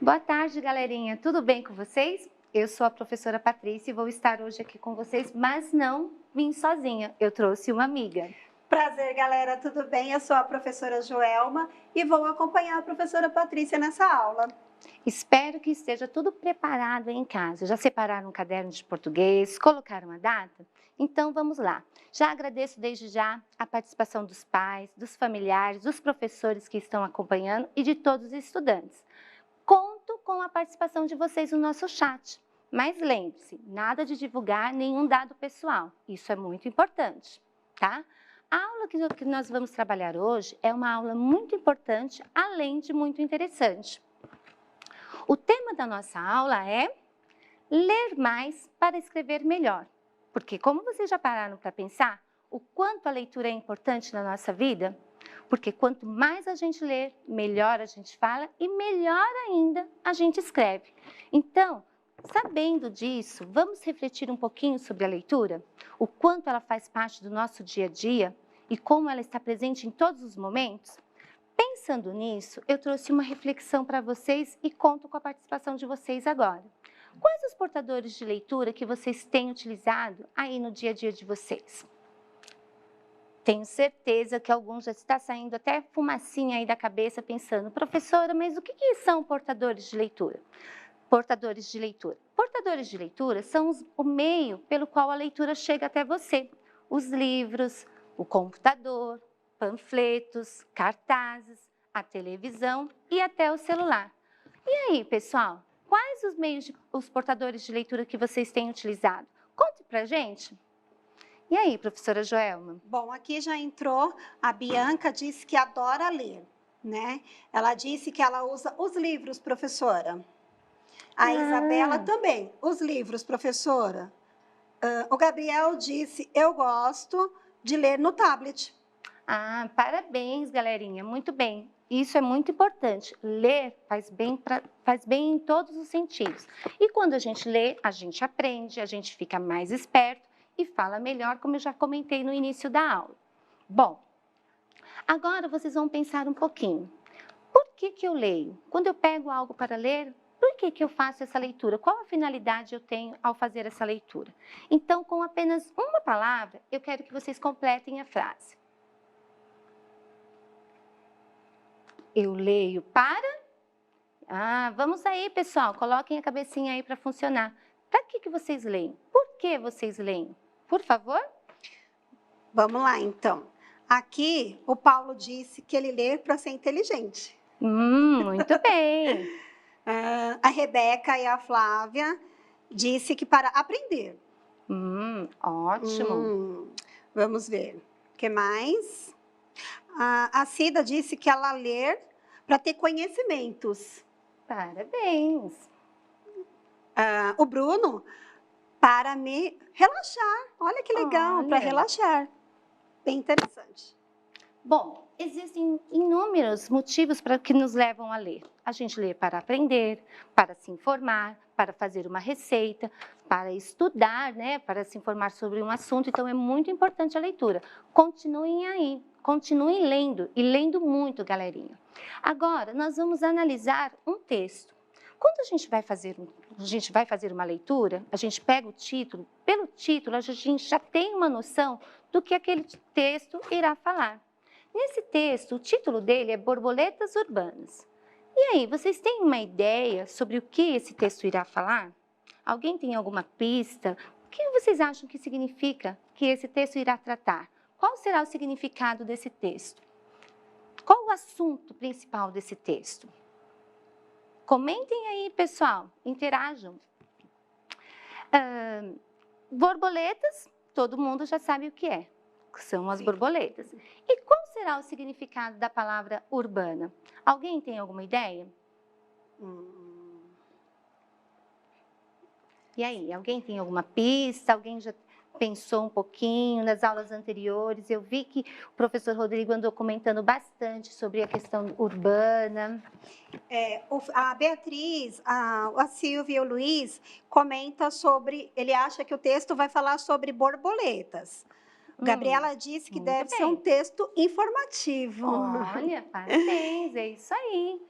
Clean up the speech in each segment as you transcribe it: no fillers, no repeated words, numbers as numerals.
Boa tarde, galerinha. Tudo bem com vocês? Eu sou a professora Patrícia e vou estar hoje aqui com vocês, mas não vim sozinha. Eu trouxe uma amiga. Prazer, galera. Tudo bem? Eu sou a professora Joelma e vou acompanhar a professora Patrícia nessa aula. Espero que esteja tudo preparado em casa. Já separaram um caderno de português? Colocaram a data? Então, vamos lá. Já agradeço desde já a participação dos pais, dos familiares, dos professores que estão acompanhando e de todos os estudantes. Conto com a participação de vocês no nosso chat. Mas lembre-se, nada de divulgar nenhum dado pessoal. Isso é muito importante, tá? A aula que nós vamos trabalhar hoje é uma aula muito importante, além de muito interessante. O tema da nossa aula é ler mais para escrever melhor. Porque como vocês já pararam para pensar o quanto a leitura é importante na nossa vida? Porque quanto mais a gente lê, melhor a gente fala e melhor ainda a gente escreve. Então, sabendo disso, vamos refletir um pouquinho sobre a leitura? O quanto ela faz parte do nosso dia a dia e como ela está presente em todos os momentos? Pensando nisso, eu trouxe uma reflexão para vocês e conto com a participação de vocês agora. Quais os portadores de leitura que vocês têm utilizado aí no dia a dia de vocês? Tenho certeza que alguns já está saindo até fumacinha aí da cabeça pensando, professora, mas o que são portadores de leitura? Portadores de leitura. Portadores de leitura são o meio pelo qual a leitura chega até você. Os livros, o computador, panfletos, cartazes, a televisão e até o celular. E aí, pessoal, quais os portadores de leitura que vocês têm utilizado? Conte pra gente. E aí, professora Joelma? Bom, aqui já entrou, a Bianca disse que adora ler, né? Ela disse que ela usa os livros, professora. A Isabela também, os livros, professora. O Gabriel disse, eu gosto de ler no tablet. Ah, parabéns, galerinha, muito bem. Isso é muito importante. Ler faz bem em todos os sentidos. E quando a gente lê, a gente aprende, a gente fica mais esperto e fala melhor, como eu já comentei no início da aula. Bom, agora vocês vão pensar um pouquinho. Por que eu leio? Quando eu pego algo para ler, por que eu faço essa leitura? Qual a finalidade eu tenho ao fazer essa leitura? Então, com apenas uma palavra, eu quero que vocês completem a frase. Eu leio para... vamos aí, pessoal, coloquem a cabecinha aí para funcionar. Para que vocês leem? Por que vocês leem? Por favor? Vamos lá, então. Aqui, o Paulo disse que ele lê para ser inteligente. Muito bem. A Rebeca e a Flávia disse que para aprender. Ótimo. Vamos ver. O que mais? A Cida disse que ela lê para ter conhecimentos. Parabéns. O Bruno, para me relaxar. Olha que legal, para relaxar. Bem interessante. Bom, existem inúmeros motivos para que nos levam a ler. A gente lê para aprender, para se informar, para fazer uma receita, para estudar, né, para se informar sobre um assunto. Então, é muito importante a leitura. Continuem aí, continuem lendo e lendo muito, galerinha. Agora, nós vamos analisar um texto. Quando a gente vai fazer uma leitura, a gente pega o título, pelo título a gente já tem uma noção do que aquele texto irá falar. Nesse texto, o título dele é Borboletas Urbanas. E aí, vocês têm uma ideia sobre o que esse texto irá falar? Alguém tem alguma pista? O que vocês acham que significa que esse texto irá tratar? Qual será o significado desse texto? Qual o assunto principal desse texto? Comentem aí, pessoal, interajam. Borboletas, todo mundo já sabe o que é. São as borboletas. E qual será o significado da palavra urbana? Alguém tem alguma ideia? E aí, alguém tem alguma pista? Alguém já pensou um pouquinho nas aulas anteriores? Eu vi que o professor Rodrigo andou comentando bastante sobre a questão urbana. A Beatriz, a Silvia e o Luiz comenta sobre... Ele acha que o texto vai falar sobre borboletas. Gabriela disse que deve ser um texto informativo. Olha, parabéns, é isso aí.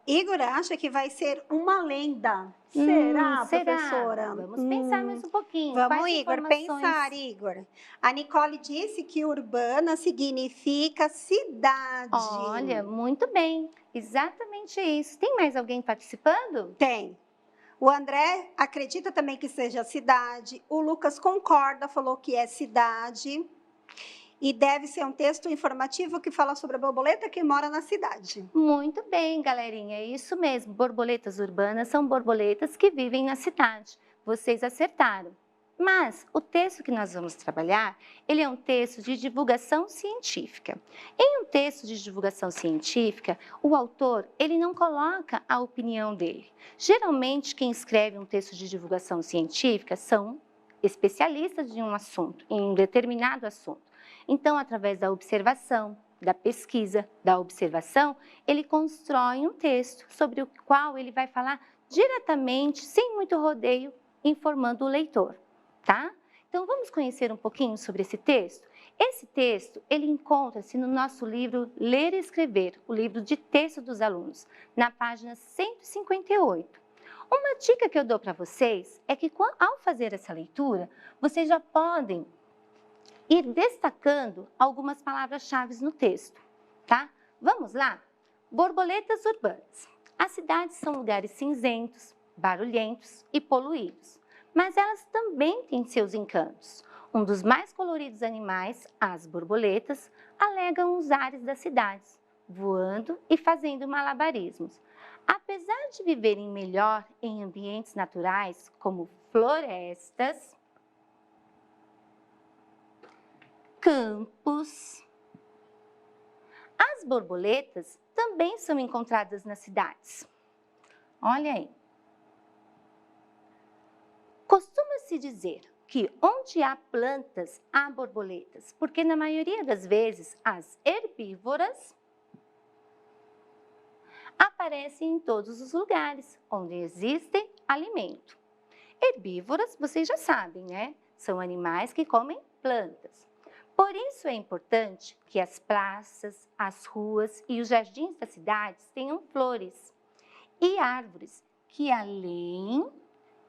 Igor acha que vai ser uma lenda. Será, Será? professora? Vamos pensar mais um pouquinho. Vamos, Quais Igor, informações? pensar, Igor. A Nicole disse que urbana significa cidade. Olha, muito bem. Exatamente isso. Tem mais alguém participando? Tem. O André acredita também que seja cidade. O Lucas concorda, falou que é cidade. E deve ser um texto informativo que fala sobre a borboleta que mora na cidade. Muito bem, galerinha. É isso mesmo. Borboletas urbanas são borboletas que vivem na cidade. Vocês acertaram. Mas o texto que nós vamos trabalhar, ele é um texto de divulgação científica. Em um texto de divulgação científica, o autor, ele não coloca a opinião dele. Geralmente, quem escreve um texto de divulgação científica são especialistas de um assunto, em um determinado assunto. Então, através da observação, da pesquisa, da observação, ele constrói um texto sobre o qual ele vai falar diretamente, sem muito rodeio, informando o leitor, tá? Então, vamos conhecer um pouquinho sobre esse texto? Esse texto, ele encontra-se no nosso livro Ler e Escrever, o livro de texto dos alunos, na página 158. Uma dica que eu dou para vocês é que, ao fazer essa leitura, vocês já podem ir destacando algumas palavras-chave no texto, tá? Vamos lá? Borboletas urbanas. As cidades são lugares cinzentos, barulhentos e poluídos, mas elas também têm seus encantos. Um dos mais coloridos animais, as borboletas, alegam os ares das cidades, voando e fazendo malabarismos. Apesar de viverem melhor em ambientes naturais, como florestas, campos, as borboletas também são encontradas nas cidades. Olha aí. Costuma-se dizer que onde há plantas, há borboletas, porque na maioria das vezes as herbívoras aparecem em todos os lugares onde existe alimento. Herbívoras, vocês já sabem, né? São animais que comem plantas. Por isso é importante que as praças, as ruas e os jardins das cidades tenham flores e árvores que, além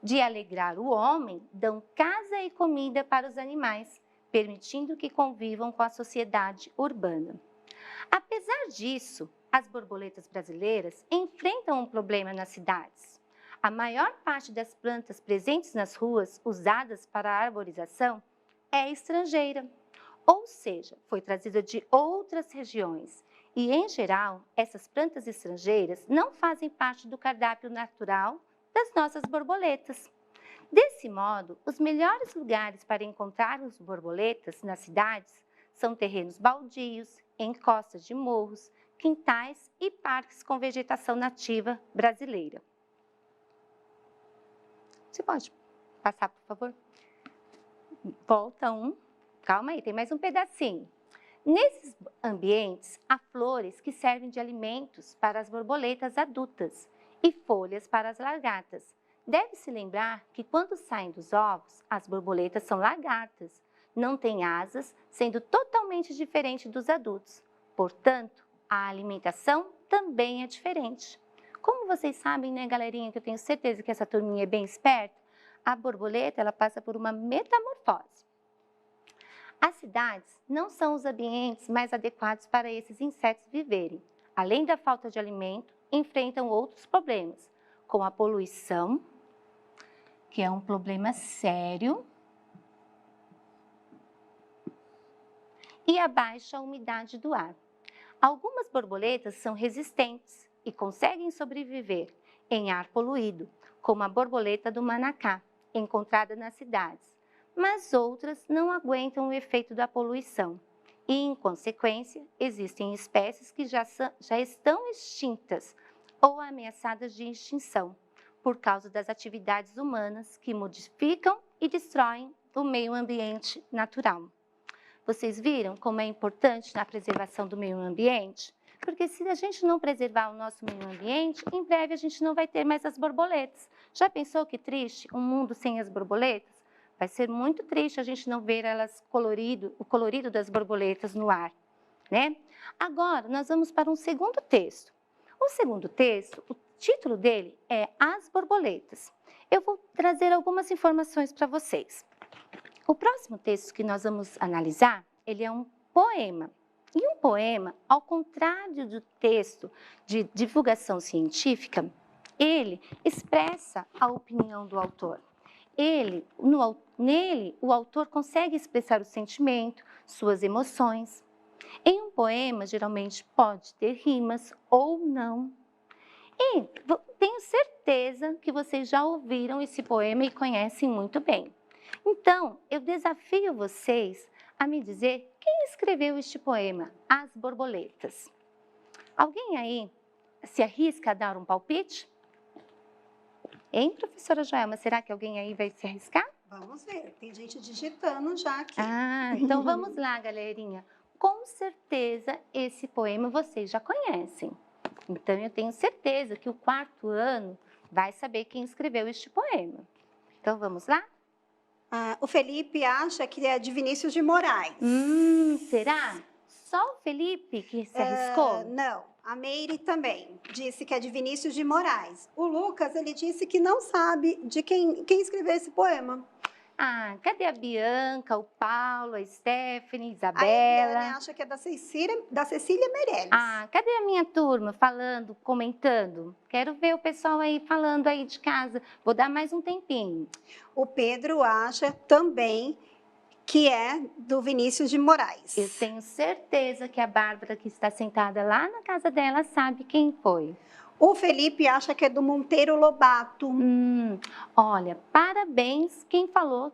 de alegrar o homem, dão casa e comida para os animais, permitindo que convivam com a sociedade urbana. Apesar disso, as borboletas brasileiras enfrentam um problema nas cidades. A maior parte das plantas presentes nas ruas, usadas para a arborização, é estrangeira. Ou seja, foi trazida de outras regiões. E, em geral, essas plantas estrangeiras não fazem parte do cardápio natural das nossas borboletas. Desse modo, os melhores lugares para encontrar as borboletas nas cidades são terrenos baldios, encostas de morros, quintais e parques com vegetação nativa brasileira. Você pode passar, por favor? Volta um. Calma aí, tem mais um pedacinho. Nesses ambientes, há flores que servem de alimentos para as borboletas adultas e folhas para as lagartas. Deve-se lembrar que quando saem dos ovos, as borboletas são lagartas, não têm asas, sendo totalmente diferente dos adultos. Portanto, a alimentação também é diferente. Como vocês sabem, né, galerinha, que eu tenho certeza que essa turminha é bem esperta, a borboleta ela passa por uma metamorfose. As cidades não são os ambientes mais adequados para esses insetos viverem. Além da falta de alimento, enfrentam outros problemas, como a poluição, que é um problema sério, e a baixa umidade do ar. Algumas borboletas são resistentes e conseguem sobreviver em ar poluído, como a borboleta do Manacá, encontrada nas cidades, mas outras não aguentam o efeito da poluição e, em consequência, existem espécies que já estão extintas ou ameaçadas de extinção por causa das atividades humanas que modificam e destroem o meio ambiente natural. Vocês viram como é importante na preservação do meio ambiente? Porque se a gente não preservar o nosso meio ambiente, em breve a gente não vai ter mais as borboletas. Já pensou que triste um mundo sem as borboletas? Vai ser muito triste a gente não ver elas o colorido das borboletas no ar, né? Agora, nós vamos para um segundo texto. O segundo texto, o título dele é As Borboletas. Eu vou trazer algumas informações para vocês. O próximo texto que nós vamos analisar, ele é um poema. E um poema, ao contrário do texto de divulgação científica, ele expressa a opinião do autor. Nele, o autor consegue expressar o sentimento, suas emoções. Em um poema, geralmente pode ter rimas ou não. E tenho certeza que vocês já ouviram esse poema e conhecem muito bem. Então, eu desafio vocês a me dizer quem escreveu este poema, As Borboletas. Alguém aí se arrisca a dar um palpite? Hein, professora Joelma? Será que alguém aí vai se arriscar? Vamos ver, tem gente digitando já aqui. Então vamos lá, galerinha. Com certeza esse poema vocês já conhecem. Então eu tenho certeza que o quarto ano vai saber quem escreveu este poema. Então vamos lá? O Felipe acha que é de Vinícius de Moraes. Será? Só o Felipe que se arriscou? Não, a Meire também disse que é de Vinícius de Moraes. O Lucas, ele disse que não sabe de quem escreveu esse poema. Cadê a Bianca, o Paulo, a Stephanie, A Isabela? Eliane acha que é da Cecília Meirelles. Cadê a minha turma falando, comentando? Quero ver o pessoal aí falando aí de casa. Vou dar mais um tempinho. O Pedro acha também que é do Vinícius de Moraes. Eu tenho certeza que a Bárbara, que está sentada lá na casa dela, sabe quem foi. O Felipe acha que é do Monteiro Lobato. Olha, parabéns quem falou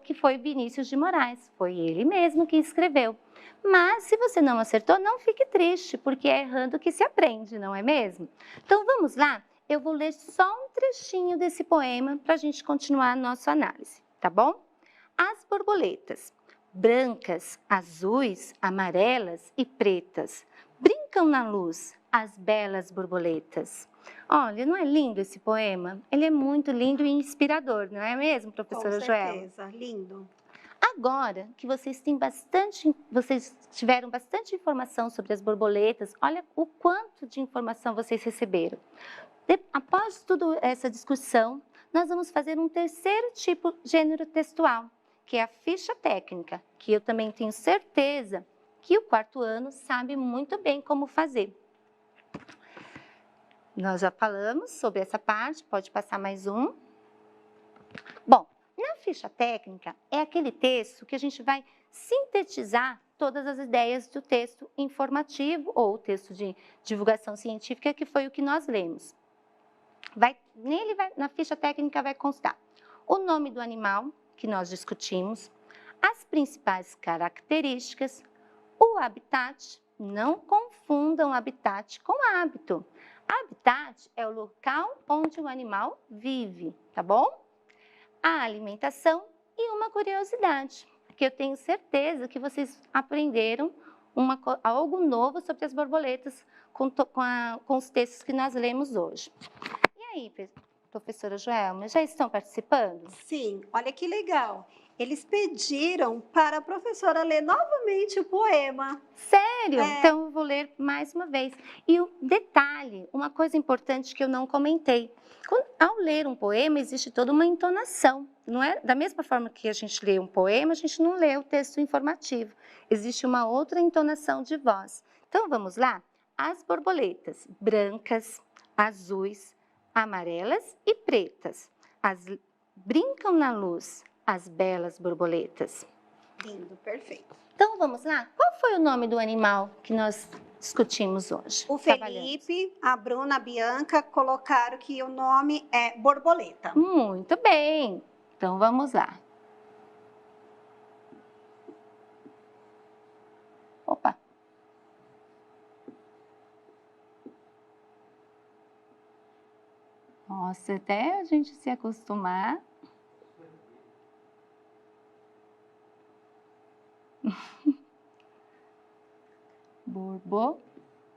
que foi Vinícius de Moraes. Foi ele mesmo que escreveu. Mas se você não acertou, não fique triste, porque é errando que se aprende, não é mesmo? Então vamos lá? Eu vou ler só um trechinho desse poema para a gente continuar a nossa análise, tá bom? As borboletas, brancas, azuis, amarelas e pretas, brincam na luz as belas borboletas. Olha, não é lindo esse poema? Ele é muito lindo e inspirador, não é mesmo, professora Joelma? Com certeza, lindo. Agora que vocês tiveram bastante informação sobre as borboletas, olha o quanto de informação vocês receberam. Após toda essa discussão, nós vamos fazer um terceiro tipo de gênero textual, que é a ficha técnica, que eu também tenho certeza que o quarto ano sabe muito bem como fazer. Nós já falamos sobre essa parte, pode passar mais um. Bom, na ficha técnica é aquele texto que a gente vai sintetizar todas as ideias do texto informativo ou texto de divulgação científica, que foi o que nós lemos. Na ficha técnica vai constar o nome do animal que nós discutimos, as principais características, o habitat, não confundam habitat com hábito. Habitat é o local onde o animal vive, tá bom? A alimentação e uma curiosidade, que eu tenho certeza que vocês aprenderam algo novo sobre as borboletas com os textos que nós lemos hoje. E aí, professora Joelma, já estão participando? Sim, olha que legal. Eles pediram para a professora ler novamente o poema. Sério? Então eu vou ler mais uma vez. E o detalhe, uma coisa importante que eu não comentei. Ao ler um poema, existe toda uma entonação. Não é? Da mesma forma que a gente lê um poema, a gente não lê o texto informativo. Existe uma outra entonação de voz. Então vamos lá? As borboletas brancas, azuis, amarelas e pretas. Brincam na luz as belas borboletas. Lindo, perfeito. Então vamos lá? Qual foi o nome do animal que nós discutimos hoje? O Felipe, a Bruna, a Bianca colocaram que o nome é borboleta. Muito bem. Então vamos lá. Opa. Nossa, até a gente se acostumar. Borbo.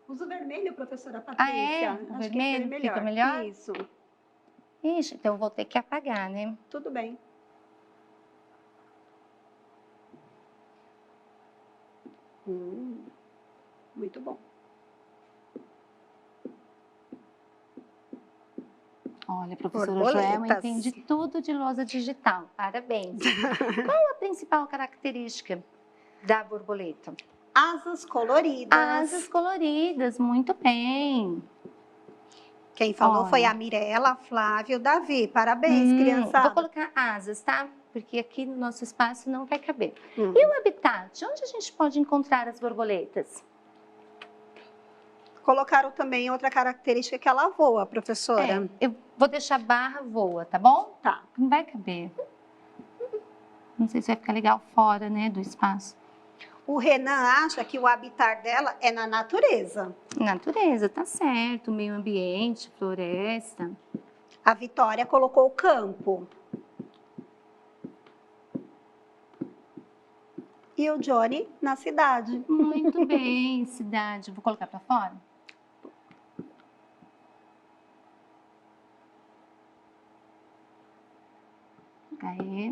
Usa o vermelho, professora Patrícia. O vermelho fica melhor? Isso. Ixi, então eu vou ter que apagar, né? Tudo bem. Muito bom. Olha, professora Joelma entende tudo de lousa digital. Parabéns. Qual a principal característica da borboleta? Asas coloridas. Asas coloridas, muito bem. Quem falou foi a Mirella, Flávio, Davi. Parabéns, criançada. Vou colocar asas, tá? Porque aqui no nosso espaço não vai caber. E o habitat? Onde a gente pode encontrar as borboletas? Colocaram também outra característica que ela voa, professora. Eu vou deixar barra voa, tá bom? Tá. Não vai caber. Não sei se vai ficar legal fora, né, do espaço. O Renan acha que o habitat dela é na natureza. Natureza, tá certo. Meio ambiente, floresta. A Vitória colocou o campo. E o Johnny na cidade. Muito bem, cidade. Vou colocar para fora? Aí.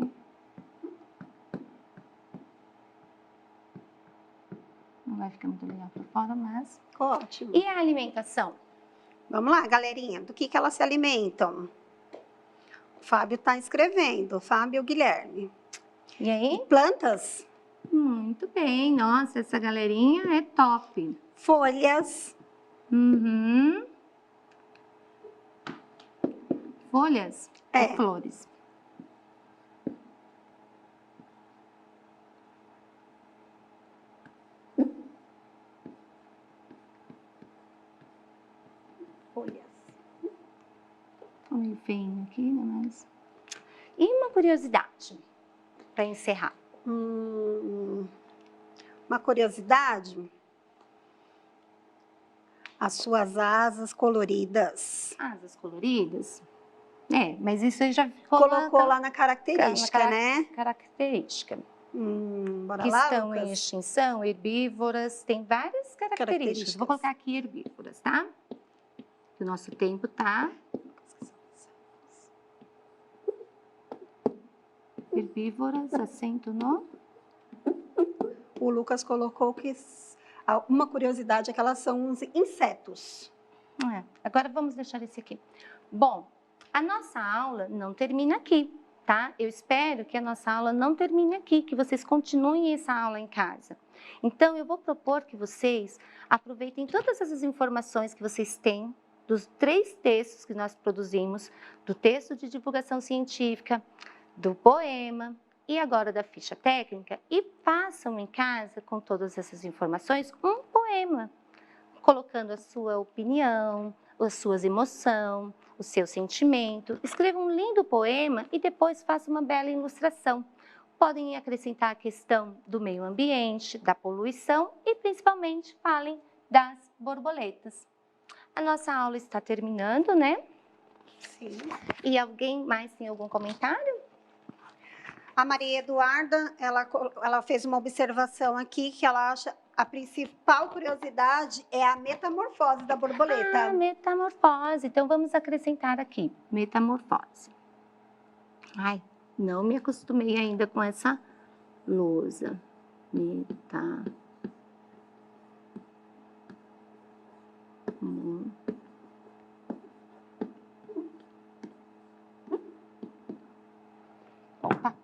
Não vai ficar muito legal para fora, mas... Ótimo. E a alimentação? Vamos lá, galerinha. Do que elas se alimentam? O Fábio está escrevendo. Fábio Guilherme. E aí? E plantas? Muito bem. Nossa, essa galerinha é top. Folhas. Folhas ou flores? Folhas. Tô meio feio aqui, né? Mas... E uma curiosidade para encerrar. Uma curiosidade. As suas asas coloridas. Asas coloridas? Mas isso aí já ficou colocou lá na característica, né? Característica. Bora que lá, estão Lucas? em extinção, herbívoras, tem várias características. Vou colocar aqui herbívoras, tá? O nosso tempo tá... Herbívoras, acento no... O Lucas colocou que uma curiosidade é que elas são uns insetos. Agora vamos deixar esse aqui. Bom, a nossa aula não termina aqui, tá? Eu espero que a nossa aula não termine aqui, que vocês continuem essa aula em casa. Então, eu vou propor que vocês aproveitem todas essas informações que vocês têm dos 3 textos que nós produzimos, do texto de divulgação científica, do poema e agora da ficha técnica e façam em casa, com todas essas informações, um poema, colocando a sua opinião, as suas emoções, o seu sentimento. Escreva um lindo poema e depois faça uma bela ilustração. Podem acrescentar a questão do meio ambiente, da poluição e principalmente falem das borboletas. A nossa aula está terminando, né? Sim. E alguém mais tem algum comentário? A Maria Eduarda, ela fez uma observação aqui que ela acha a principal curiosidade é a metamorfose da borboleta. Metamorfose. Então, vamos acrescentar aqui, metamorfose. Ai, não me acostumei ainda com essa lousa. Opa.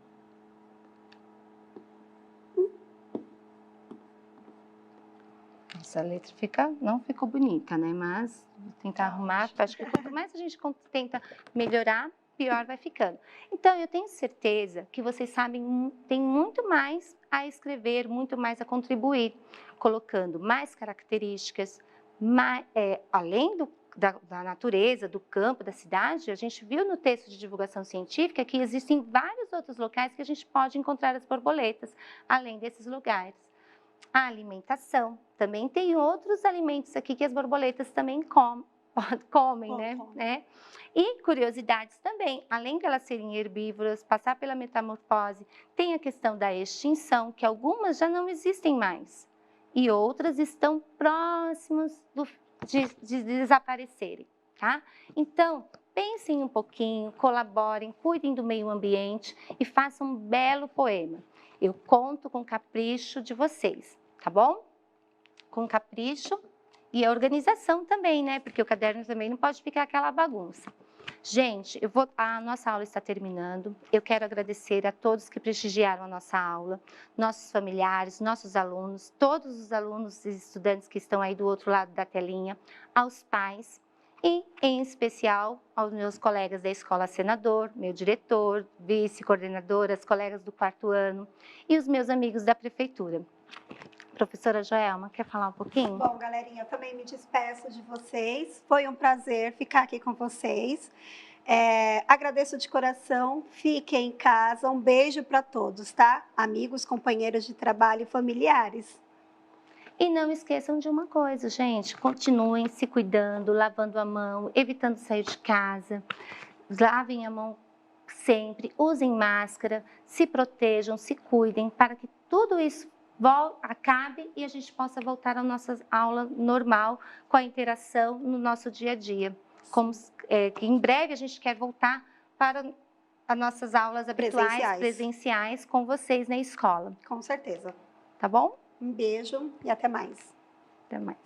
Essa letra não ficou bonita, né? Mas vou tentar arrumar. Acho que quanto mais a gente tenta melhorar, pior vai ficando. Então, eu tenho certeza que vocês sabem, tem muito mais a escrever, muito mais a contribuir, colocando mais características, além da natureza, do campo, da cidade. A gente viu no texto de divulgação científica que existem vários outros locais que a gente pode encontrar as borboletas, além desses lugares. A alimentação, também tem outros alimentos aqui que as borboletas também comem, né? E curiosidades também, além de elas serem herbívoras, passar pela metamorfose, tem a questão da extinção, que algumas já não existem mais, e outras estão próximas de desaparecerem, tá? Então, pensem um pouquinho, colaborem, cuidem do meio ambiente e façam um belo poema. Eu conto com o capricho de vocês, tá bom? Com capricho e a organização também, né? Porque o caderno também não pode ficar aquela bagunça. Gente, a nossa aula está terminando. Eu quero agradecer a todos que prestigiaram a nossa aula, nossos familiares, nossos alunos, todos os alunos e estudantes que estão aí do outro lado da telinha, aos pais e, em especial, aos meus colegas da Escola Senador, meu diretor, vice-coordenadora, as colegas do 4º ano e os meus amigos da prefeitura. Professora Joelma, quer falar um pouquinho? Bom, galerinha, eu também me despeço de vocês. Foi um prazer ficar aqui com vocês. Agradeço de coração. Fiquem em casa. Um beijo para todos, tá? Amigos, companheiros de trabalho e familiares. E não esqueçam de uma coisa, gente, continuem se cuidando, lavando a mão, evitando sair de casa, lavem a mão sempre, usem máscara, se protejam, se cuidem, para que tudo isso acabe e a gente possa voltar à nossa aula normal, com a interação no nosso dia a dia. Que em breve a gente quer voltar para as nossas aulas habituais, presenciais, com vocês na escola. Com certeza. Tá bom? Um beijo e até mais. Até mais.